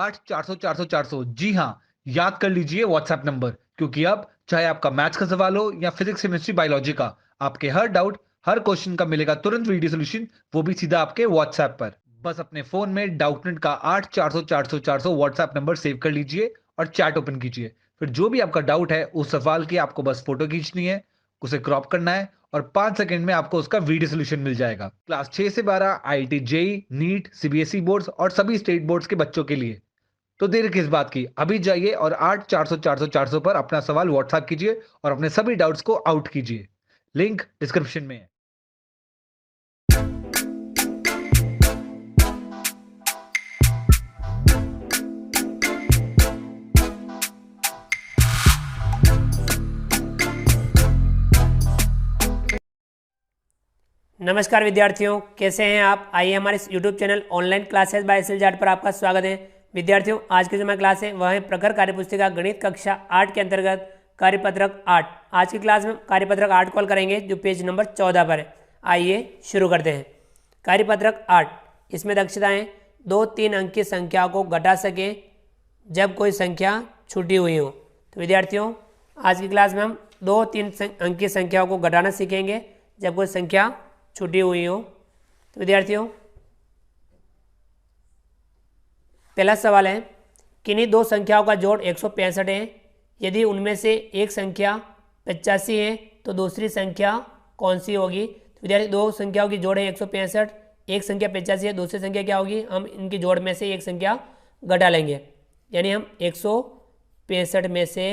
8 400 400 400। जी हाँ, याद कर लीजिए व्हाट्सएप नंबर, क्योंकि अब चाहे आपका मैथ्स का सवाल हो या फिजिक्स केमिस्ट्री बायोलॉजी का, आपके हर डाउट, हर क्वेश्चन का मिलेगा तुरंत वीडियो सोल्यूशन, वो भी सीधा आपके व्हाट्सएप पर। बस अपने फोन में डाउटनेट का 8 400 400 400 व्हाट्सएप नंबर सेव कर लीजिए और चैट ओपन कीजिए। फिर जो भी आपका डाउट है उस सवाल की आपको बस फोटो खींचनी है, उसे क्रॉप करना है और 5 सेकंड में आपको उसका वीडियो सोल्यूशन मिल जाएगा। क्लास 6 से 12 IIT JEE, NEET, CBSE boards और सभी स्टेट बोर्ड्स के बच्चों के लिए। तो देर किस बात की, अभी जाइए और 8 400 400 400 पर अपना सवाल व्हाट्सएप कीजिए और अपने सभी डाउट्स को आउट कीजिए। लिंक डिस्क्रिप्शन में है। नमस्कार विद्यार्थियों, कैसे हैं आप। आइए हमारे इस YouTube channel online classes by SL Jat पर आपका स्वागत है। विद्यार्थियों, आज की जो हमारी क्लास है वह है प्रखर कार्यपुस्तिका गणित कक्षा 8 के अंतर्गत कार्यपत्रक 8। आज की क्लास में कार्यपत्रक 8 कॉल करेंगे जो पेज नंबर 14 पर है। आइए शुरू करते हैं। कार्यपत्रक 8, इसमें दक्षताएँ 2-3 अंक की संख्या को घटा सकें जब कोई संख्या छूटी हुई हो। तो विद्यार्थियों, आज की क्लास में हम 2-3 अंक की संख्याओं को घटाना सीखेंगे जब कोई संख्या छूटी हुई हो। तो विद्यार्थियों, पहला सवाल है, किन्हीं दो संख्याओं का जोड़ 165 है। यदि उनमें से एक संख्या 85 है तो दूसरी संख्या कौन सी होगी। तो विद्यार्थी, दो संख्याओं की जोड़ है 165, एक संख्या 85 है, दूसरी संख्या क्या होगी। हम इनकी जोड़ में से एक संख्या घटा लेंगे, यानी हम 165 में से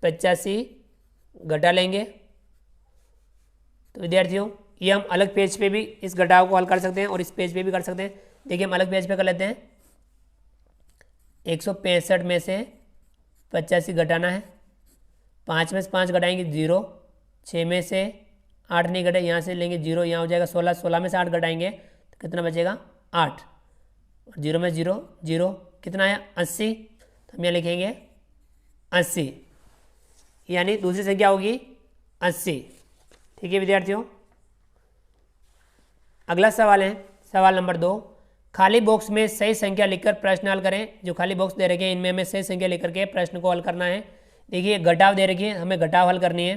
85 घटा लेंगे। तो विद्यार्थियों, ये हम अलग पेज पे भी इस घटाव को हल कर सकते हैं और इस पेज पे भी कर सकते हैं। देखिए, हम अलग पेज पे कर लेते हैं। 165 में से 85 घटाना है। 5 में से 5 घटाएंगे 0, 6 में से 8 नहीं घटे, यहाँ से लेंगे 0, यहाँ हो जाएगा 16, 16 में से 8 घटाएंगे तो कितना बचेगा 8, और 0 में 0, 0 कितना आया 80, तो हम यहाँ लिखेंगे 80, यानी दूसरी संख्या होगी 80। ठीक है विद्यार्थियों, अगला सवाल है सवाल नंबर 2। खाली बॉक्स में सही संख्या लिखकर प्रश्न हल करें। जो खाली बॉक्स दे रखे हैं इनमें हमें सही संख्या लिख करके प्रश्न को हल करना है। देखिए, घटाव दे रखी है, हमें घटाव हल करनी है।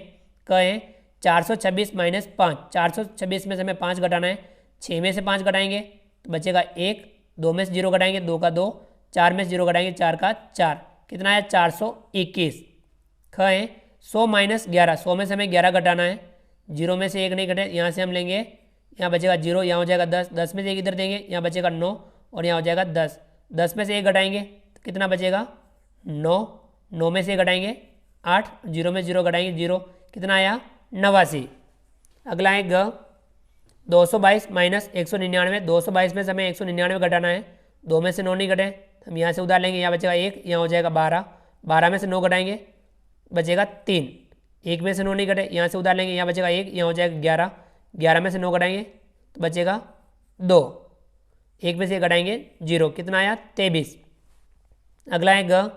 कहें 426 माइनस 5, 426 में से हमें 5 घटाना है। 6 में से 5 घटाएंगे तो बचेगा 1, 2 में से 0 घटाएंगे 2 का 2, 4 में से 0 घटाएंगे 4 का 4, कितना है 421। कहें 100 माइनस 11, 100 में से हमें 11 घटाना है। 0 में से 1 नहीं घटे, यहाँ से हम लेंगे, यहाँ बचेगा 0, यहाँ हो जाएगा 10, 10 में से 1 इधर देंगे, यहाँ बचेगा 9 और यहाँ हो जाएगा 10, 10 में से 1 घटाएंगे तो कितना बचेगा 9, 9 में से 1 घटाएंगे 8, 0 में 0 घटाएंगे 0, कितना आया 89। अगला है ग 222 माइनस 199, 222 में से हमें 199 घटाना है। 2 में से 9 नहीं घटे, हम यहाँ से उधार लेंगे, यहाँ बचेगा 1, यहाँ हो जाएगा 12, 12 में से 9 घटाएंगे बचेगा 3, 1 में से 9 नहीं घटे, यहाँ से उधार लेंगे, यहाँ बचेगा 1, यहाँ हो जाएगा 11, 11 में से 9 घटाएंगे तो बचेगा 2, 1 में से घटाएंगे 0, कितना आया 23। अगला है ग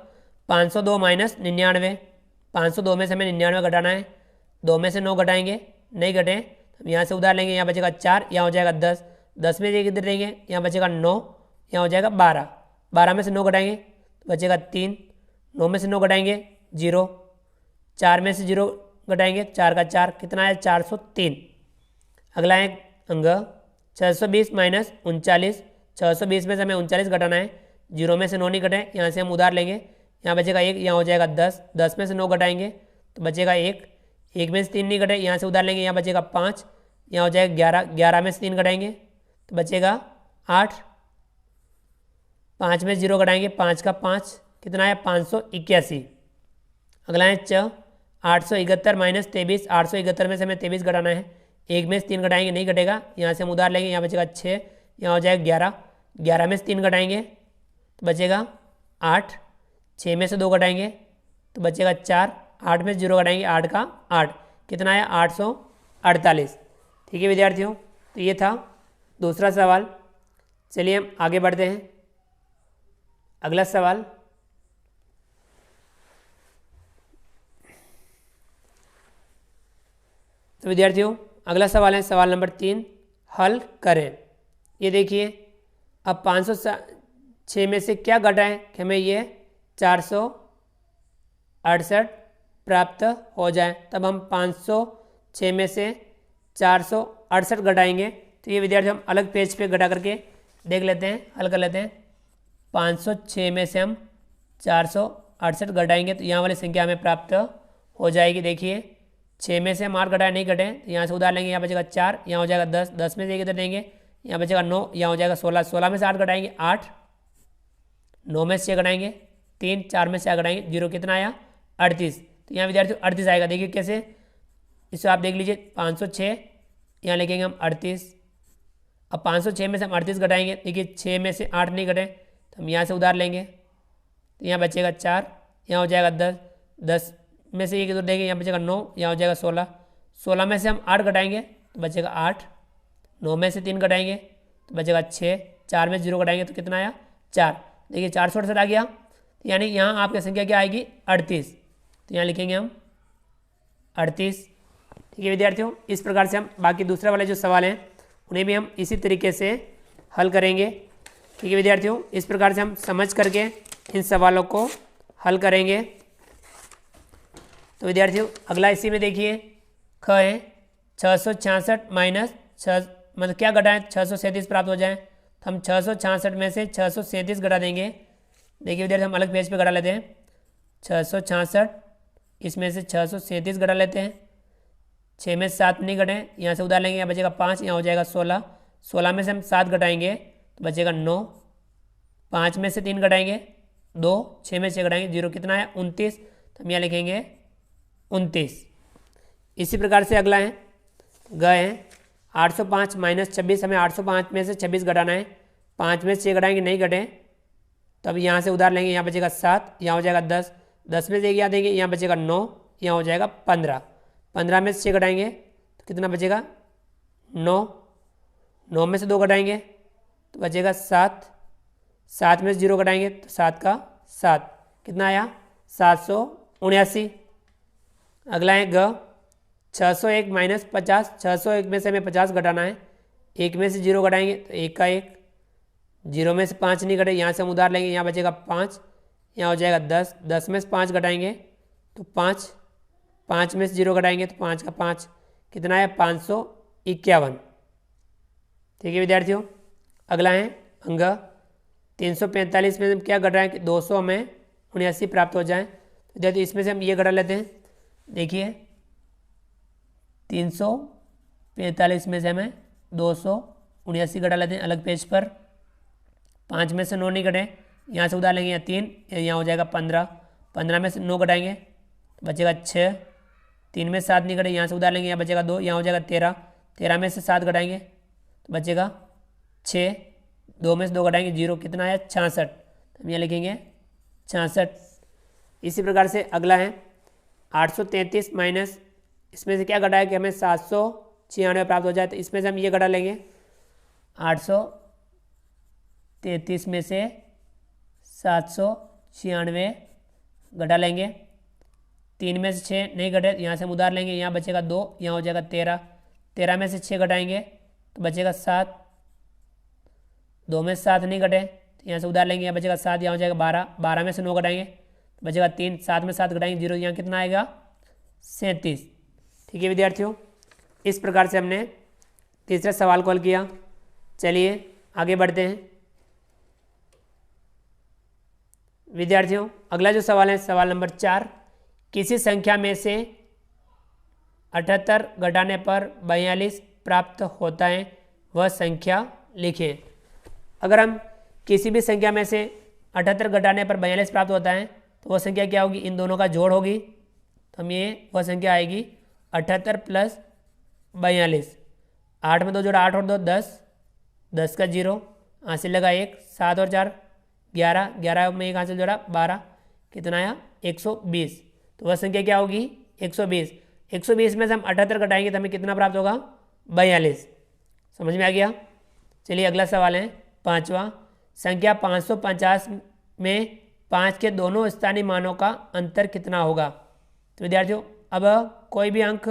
502 माइनस 99, 502 में से हमें 99 घटाना है। 2 में से 9 घटाएंगे, नहीं घटे, हम यहाँ से उधार लेंगे, यहाँ बचेगा 4, यहाँ हो जाएगा 10, 10 में से 1 इधर देंगे, यहाँ बचेगा 9, यहाँ हो जाएगा 12, 12 में से 9 घटाएंगे तो बचेगा 3, 9 में से 9 घटाएंगे 0, 4 में से 0 घटाएंगे 4 का 4, कितना है 403। अगला है अंग 620 माइनस 39, 620 में से हमें 39 घटाना है। 0 में से 9 नहीं घटे, यहाँ से हम उधार लेंगे, यहाँ बचेगा 1, यहाँ हो जाएगा 10, 10 में से 9 घटाएंगे तो बचेगा 1, 1 में से 3 नहीं घटे, यहाँ से उधार लेंगे, यहाँ बचेगा 5, यहाँ हो जाएगा 11, 11 में से 3 घटाएंगे तो बचेगा 8, 5 में 0 घटाएंगे 5 का 5, कितना है 581। अगला है 871 माइनस 23, 871 में से हमें 23 घटाना है। 1 में से 3 घटाएंगे, नहीं घटेगा, यहाँ से हम उधार लेंगे, यहाँ बचेगा 6, यहाँ हो जाएगा 11, 11 में से 3 घटाएंगे तो बचेगा 8, 6 में से 2 घटाएंगे तो बचेगा 4, 8 में से 0 घटाएंगे 8 का 8, कितना है 848। ठीक है विद्यार्थियों, तो ये था दूसरा सवाल। चलिए हम आगे बढ़ते हैं। अगला सवाल, तो विद्यार्थियों अगला सवाल है सवाल नंबर 3, हल करें। ये देखिए, अब 6 में से क्या घटाएं कि हमें ये 468 प्राप्त हो जाए। तब हम 506 में से 468 घटाएंगे। तो ये विद्यार्थी हम अलग पेज पे घटा करके देख लेते हैं, हल कर लेते हैं। 506 में से हम 468 घटाएंगे तो यहाँ वाली संख्या हमें प्राप्त हो जाएगी। देखिए 6 में से हम 8 घटाए नहीं घटे, तो यहाँ से उधार लेंगे, यहाँ बचेगा 4, यहाँ हो जाएगा 10, 10 में से 1 इधर देंगे, यहाँ बचेगा 9, यहाँ हो जाएगा 16, 16 में से 8 घटाएंगे 8, 9 में से 6 घटाएंगे 3, 4 में से 8 घटाएंगे 0, कितना आया 38। तो यहाँ विद्यार्थी 38 आएगा। देखिए कैसे, इसे आप देख लीजिए 506, यहाँ लिखेंगे हम 38। अब 506 में से हम 38 घटाएंगे, देखिए 6 में से 8 नहीं घटे तो हम यहाँ से उधार लेंगे, तो यहाँ बचेगा 4, यहाँ हो जाएगा 10, 10 में से 1 इधर देंगे, यहाँ बचेगा 9, यहाँ हो जाएगा 16, 16 में से हम 8 घटाएंगे तो बचेगा 8, 9 में से 3 घटाएंगे तो बचेगा 6, 4 में से 0 घटाएंगे तो कितना आया 4। देखिए 468 आ गया, यानी यहाँ आपकी संख्या क्या आएगी 38। तो यहाँ लिखेंगे हम 38। ठीक है विद्यार्थियों, इस प्रकार से हम बाकी दूसरे वाले जो सवाल हैं उन्हें भी हम इसी तरीके से हल करेंगे। ठीक है विद्यार्थियों, इस प्रकार से हम समझ करके इन सवालों को हल करेंगे। तो विद्यार्थियों अगला इसी में देखिए ख है 666 माइनस 6, मतलब क्या घटाएं 637 प्राप्त हो जाए। तो हम 666 में से 637 घटा देंगे। देखिए विद्यार्थी हम अलग पेज पे घटा लेते हैं। 666 इसमें से 637 घटा लेते हैं। 6 में से 7 नहीं घटे, यहाँ से उधार लेंगे, यहाँ बचेगा 5, यहाँ हो जाएगा 16, 16 में से हम 7 घटाएंगे तो बचेगा 9, 5 में से 3 घटाएंगे 2, 6 में से 6 घटाएंगे 0, कितना है 29। तो हम यहाँ लिखेंगे 29। इसी प्रकार से अगला है ग है 805 माइनस 26, हमें 805 में से 26 घटाना है। 5 में से 6 घटाएंगे नहीं घटे तो अब यहाँ से उधार लेंगे, यहाँ बचेगा 7, यहाँ हो जाएगा 10, 10 में से 1 यहाँ देंगे, यहाँ बचेगा 9, यहाँ हो जाएगा 15, 15 में से 6 घटाएंगे तो कितना बचेगा 9, 9 में से 2 घटाएंगे तो बचेगा 7, 7 में से 0 घटाएंगे तो 7 का 7, कितना आया 779। अगला है ग 601 माइनस 50, 601 में से हमें 50 घटाना है। 1 में से 0 घटाएंगे तो 1 का 1, 0 में से 5 नहीं घटे, यहाँ से हम उधार लेंगे, यहाँ बचेगा 5, यहाँ हो जाएगा 10, 10 में से 5 घटाएंगे तो 5, 5 में से 0 घटाएंगे तो 5 का 5, कितना है 551। ठीक है विद्यार्थियों, अगला है अंग 345 में हम क्या घटाएं कि 200 में 79 प्राप्त हो जाए। विद्यार्थी इसमें से हम ये घटा लेते हैं। देखिए 345 में से हमें 279 घटा लेते हैं अलग पेज पर। 5 में से 9 नहीं घटे, यहाँ से उधार लेंगे, यहाँ 3, यहाँ हो जाएगा 15, 15 में से 9 घटाएंगे तो बचेगा 6, 3 में से 7 नहीं घटे, यहाँ से उधार लेंगे, यहाँ बचेगा 2, यहाँ हो जाएगा 13, 13 में से 7 घटाएंगे तो बचेगा 6, 2 में से 2 घटाएंगे 0, कितना है 66। हम यहाँ लिखेंगे 66। इसी प्रकार से अगला है 833 माइनस, इसमें से क्या घटाया कि हमें 796 प्राप्त हो जाए। तो इसमें से हम ये घटा लेंगे, 833 में से 796 घटा लेंगे। 3 में से 6 नहीं घटे, यहाँ से हम उधार लेंगे, यहाँ बचेगा 2, यहाँ हो जाएगा 13, 13 में से 6 घटाएंगे तो बचेगा 7, 2 में से 7 नहीं घटे तो यहाँ से उधार लेंगे, यहाँ बचेगा 7, यहाँ हो जाएगा 12, 12 में से 9 घटाएंगे तो बचेगा 3, 7 में 7 घटाएंगे 0, यहाँ कितना आएगा 37। ठीक है विद्यार्थियों, इस प्रकार से हमने तीसरे सवाल को हल किया। चलिए आगे बढ़ते हैं। विद्यार्थियों अगला जो सवाल है सवाल नंबर 4, किसी संख्या में से 78 घटाने पर 42 प्राप्त होता है, वह संख्या लिखें। अगर हम किसी भी संख्या में से 78 घटाने पर 42 प्राप्त होता है तो वह संख्या क्या होगी, इन दोनों का जोड़ होगी। तो हम ये वह संख्या आएगी 78 प्लस 42। 8 में 2 जोड़ा 8 और 2 10, 10 का 0, हासिल लगा 1, 7 और 4 11, 11 में 1 हासिल जोड़ा 12, कितना आया 120। तो वह संख्या क्या होगी 120। 120 में से हम 78 घटाएंगे तो हमें कितना प्राप्त होगा 42। समझ में आ गया। चलिए अगला सवाल है 5वां, संख्या 550 में 5 के दोनों स्थानीय मानों का अंतर कितना होगा। तो विद्यार्थियों अब कोई भी अंक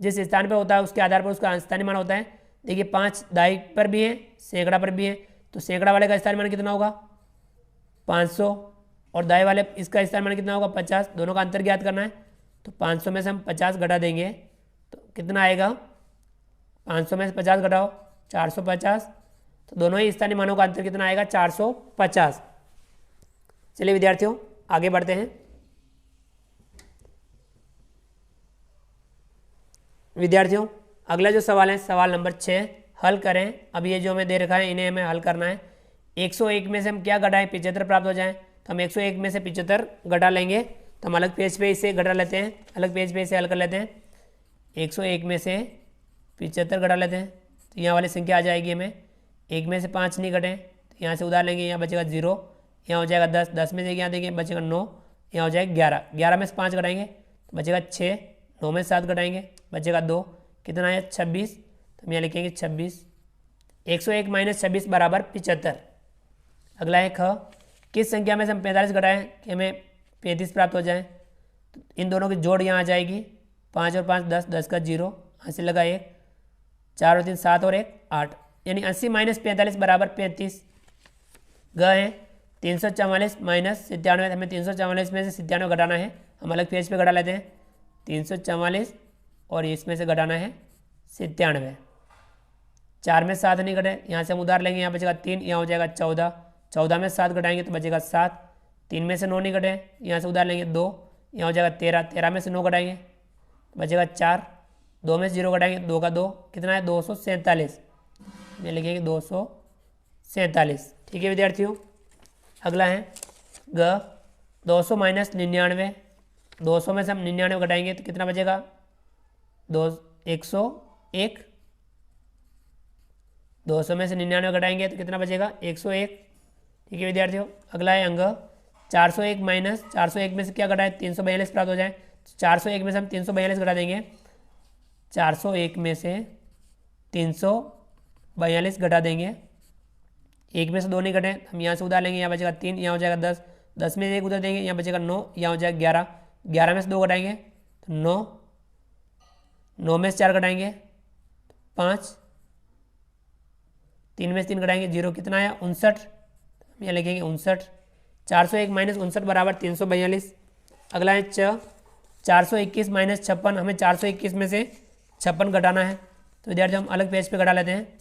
जिस स्थान पर होता है उसके आधार पर उसका स्थानीय मान होता है। देखिए 5 दाई पर भी है, सैकड़ा पर भी है, तो सैकड़ा वाले का स्थानीय मान कितना होगा 500 और दाएं वाले इसका स्थान मान कितना होगा 50, दोनों का अंतर ज्ञात करना है। तो 500 में से हम 50 घटा देंगे तो कितना आएगा, 500 में से 50 घटाओ 450, तो दोनों ही स्थानीय मानों का अंतर कितना आएगा 450। चलिए विद्यार्थियों आगे बढ़ते हैं। विद्यार्थियों अगला जो सवाल है सवाल नंबर 6 हल करें। अब ये जो हमें दे रखा है इन्हें हमें हल करना है। 101 में से हम क्या घटाएं 75 प्राप्त हो जाए, तो हम 101 में से 75 घटा लेंगे। तो हम अलग पेज पे इसे घटा लेते हैं, अलग पेज पे इसे हल कर लेते हैं। 101 में से 75 घटा लेते हैं तो यहाँ वाली संख्या आ जाएगी हमें, 1 में से 5 नहीं घटे तो यहाँ से उधार लेंगे, यहाँ बचेगा 0, यहाँ हो जाएगा 10, 10 में से यहाँ देंगे बचेगा 9, यहाँ हो जाएगा 11, 11 में से 5 घटाएंगे तो बचेगा 6, 9 में से 7 घटाएंगे बचेगा 2, कितना है 26, तो हम यहाँ लिखेंगे 26। 101 माइनस 26 बराबर 75। अगला है ख, किस संख्या में से हम 45 घटाएं कि हमें 35 प्राप्त हो जाए, तो इन दोनों की जोड़ यहाँ आ जाएगी, 5 और 5 10, 10 का 0, यहाँ से लगा 1, 4 और 3 7 और 1 8, यानी 80 माइनस 45 बराबर 35। ग है 344 माइनस 97, हमें 344 में से 97 घटाना है, हम अलग पेज पे घटा लेते हैं। 344 और इसमें से घटाना है 97, 4 में 7 नहीं घटे, यहाँ से हम उधार लेंगे, यहाँ बचेगा 3, यहाँ हो जाएगा 14, 14 में 7 घटाएंगे तो बचेगा 7, 3 में से 9 नहीं घटे, यहाँ से उधार लेंगे 2, यहाँ हो जाएगा 13, 13 में से 9 घटाएंगे तो बचेगा 4, 2 में से 0 घटाएंगे 2 का 2, कितना है 247, ये लिखेंगे 247। ठीक है विद्यार्थियों अगला है ग, 200 माइनस 99, 200 में से हम 99 घटाएंगे तो कितना बचेगा 101, 200 में से 99 घटाएंगे तो कितना बचेगा 101। ठीक है विद्यार्थियों अगला है अंग, 401 माइनस 401 में से क्या घटाए 342 प्राप्त हो जाए, 401 में से हम 342 घटा देंगे, 401 में से 342 घटा देंगे, 1 में से 2 नहीं घटे हम यहाँ से उधार लेंगे, यहाँ बचेगा 3, यहाँ हो जाएगा 10, 10 में से 1 उधार देंगे, यहाँ बचेगा 9, यहाँ हो जाएगा 11, 11 में से 2 घटाएंगे तो 9, 9 में से 4 घटाएंगे 5, 3 में से 3 घटाएंगे 0, कितना है 59, हम यहाँ लिखेंगे 59। 401 माइनस 59 बराबर 342। अगला है च, 421 माइनस 56, हमें 421 में से 56 घटाना है, तो विद्यार्थी हम अलग पेज पे घटा लेते हैं।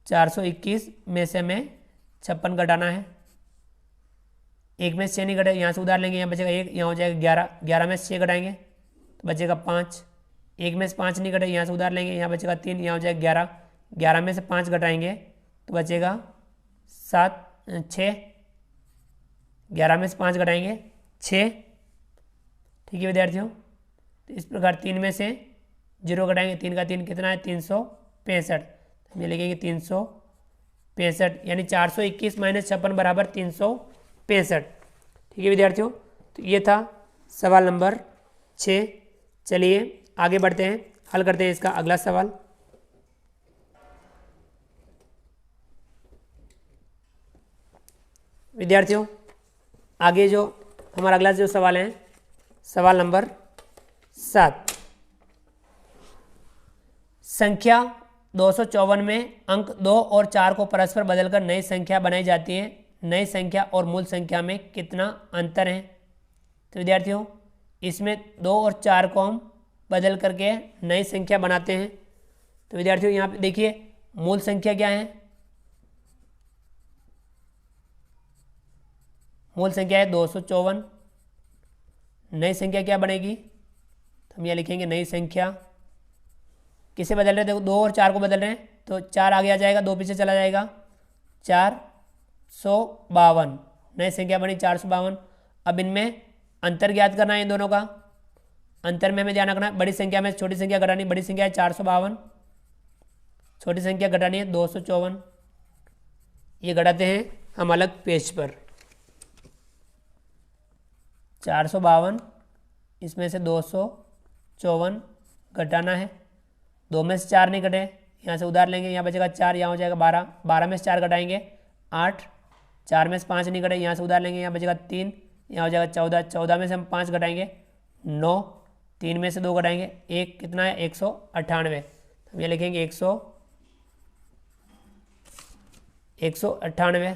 421 में से हमें 56 घटाना है, 1 में से 6 नहीं घटे, यहाँ से उधार लेंगे, यहाँ बचेगा 1, यहाँ हो जाएगा 11, 11 में से 6 घटाएंगे तो बचेगा 5, 1 में से 5 नहीं घटे, यहाँ से उधार लेंगे, यहाँ बचेगा 3, यहाँ हो जाएगा 11, 11 में से 5 घटाएंगे तो बचेगा 7, 6, 11 में से 5 घटाएंगे 6। ठीक है विद्यार्थियों तो इस प्रकार 3 में से 0 घटाएंगे, 3 का 3 कितना है 365, हम ये लिखेंगे 365, यानी 421 माइनस 56 बराबर 365। ठीक है विद्यार्थियों तो ये था सवाल नंबर 6। चलिए आगे बढ़ते हैं, हल करते हैं इसका अगला सवाल। विद्यार्थियों आगे जो हमारा अगला जो सवाल है सवाल नंबर 7। संख्या 254 में अंक 2 और 4 को परस्पर बदलकर नई संख्या बनाई जाती है, नई संख्या और मूल संख्या में कितना अंतर है। तो विद्यार्थियों इसमें 2 और 4 को हम बदल करके नई संख्या बनाते हैं। तो विद्यार्थियों यहाँ पे देखिए मूल संख्या क्या है, मूल संख्या है 254, नई संख्या क्या बनेगी, तो हम यहाँ लिखेंगे नई संख्या। किसे बदल रहे हैं, देखो 2 और 4 को बदल रहे हैं तो 4 आगे आ जाएगा, 2 पीछे चला जाएगा, 452 नई संख्या बनी 452। अब इनमें अंतर ज्ञात करना है इन दोनों का, अंतर में हमें ध्यान रखना है बड़ी संख्या में छोटी संख्या घटानी, बड़ी संख्या है 452, छोटी संख्या घटानी है 254। ये घटाते हैं हम अलग पेज पर, 452 इसमें से 254 घटाना है, 2 में से 4 नहीं घटे, यहाँ से उधार लेंगे, यहाँ बचेगा 4, यहाँ हो जाएगा 12, 12 में से 4 घटाएंगे 8, 4 में से 5 नहीं घटे, यहाँ से उधार लेंगे, यहाँ बचेगा 3, यहाँ हो जाएगा 14, 14 में से हम 5 घटाएंगे 9, 3 में से 2 घटाएंगे 1, कितना है 198, हम ये लिखेंगे 198।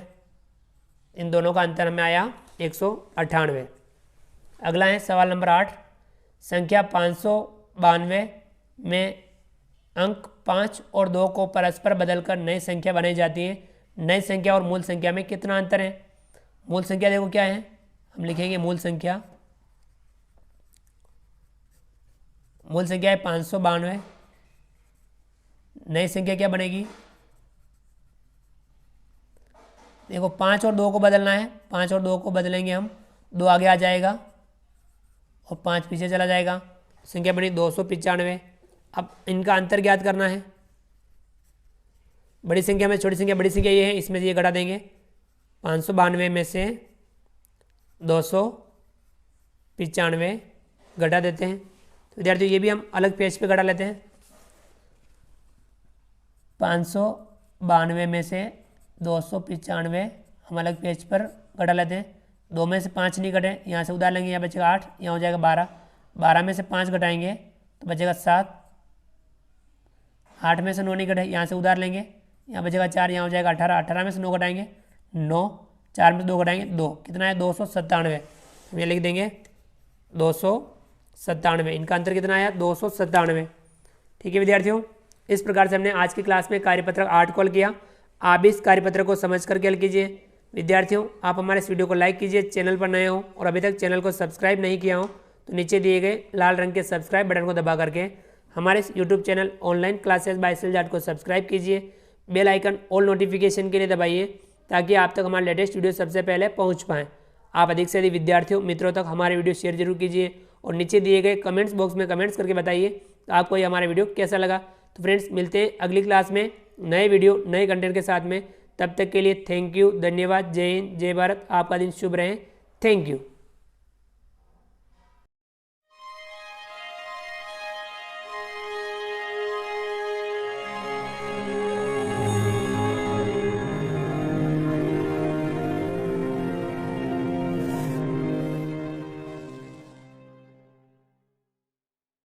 इन दोनों का अंतर हमें आया 198। अगला है सवाल नंबर 8, संख्या 592 में अंक 5 और 2 को परस्पर बदलकर नई संख्या बनाई जाती है। नई संख्या और मूल संख्या में कितना अंतर है? मूल संख्या देखो क्या है, हम लिखेंगे मूल संख्या है 592। नई संख्या क्या बनेगी? देखो 5 और 2 को बदलना है, 5 और 2 को बदलेंगे हम, 2 आगे आ जाएगा और 5 पीछे चला जाएगा, संख्या बनी 295। अब इनका अंतर ज्ञात करना है। बड़ी संख्या में छोटी संख्या, बड़ी संख्या ये है, इसमें से ये घटा देंगे। 592 में से 295 घटा देते हैं। तो विद्यार्थियों ये भी हम अलग पेज पे घटा लेते हैं। 592 में से 295 हम अलग पेज पर घटा लेते हैं। 2 में से 5 नहीं घटे, यहाँ से उधार लेंगे, यहाँ बचेगा 8, यहाँ हो जाएगा 12। 12 में से 5 घटाएंगे तो बचेगा 7। 8 में से 9 नहीं घटे, यहाँ से उधार लेंगे, यहाँ बचेगा 4, यहाँ हो जाएगा 18। 18 में से 9 घटाएंगे 9, 4 में से 2 घटाएंगे 2, कितना है 297। हम ये लिख देंगे 297। इनका अंतर कितना आया 297। ठीक है विद्यार्थियों, इस प्रकार से हमने आज की क्लास में कार्यपत्रक 8 को हल किया। आप भी इस कार्यपत्रक को समझ करके हल कीजिए। विद्यार्थियों आप हमारे इस वीडियो को लाइक कीजिए, चैनल पर नए हो और अभी तक चैनल को सब्सक्राइब नहीं किया हो तो नीचे दिए गए लाल रंग के सब्सक्राइब बटन को दबा करके हमारे इस YouTube channel online classes by सिलजाट को सब्सक्राइब कीजिए। बेल आइकन ऑल नोटिफिकेशन के लिए दबाइए ताकि आप तक हमारे लेटेस्ट वीडियो सबसे पहले पहुंच पाएँ। आप अधिक से अधिक विद्यार्थियों मित्रों तक हमारे वीडियो शेयर जरूर कीजिए और नीचे दिए गए कमेंट्स बॉक्स में कमेंट्स करके बताइए तो आपको ये हमारा वीडियो कैसा लगा। तो फ्रेंड्स मिलते हैं अगली क्लास में नए वीडियो नए कंटेंट के साथ में। तब तक के लिए थैंक यू, धन्यवाद, जय हिंद, जय भारत। आपका दिन शुभ रहे। Thank you.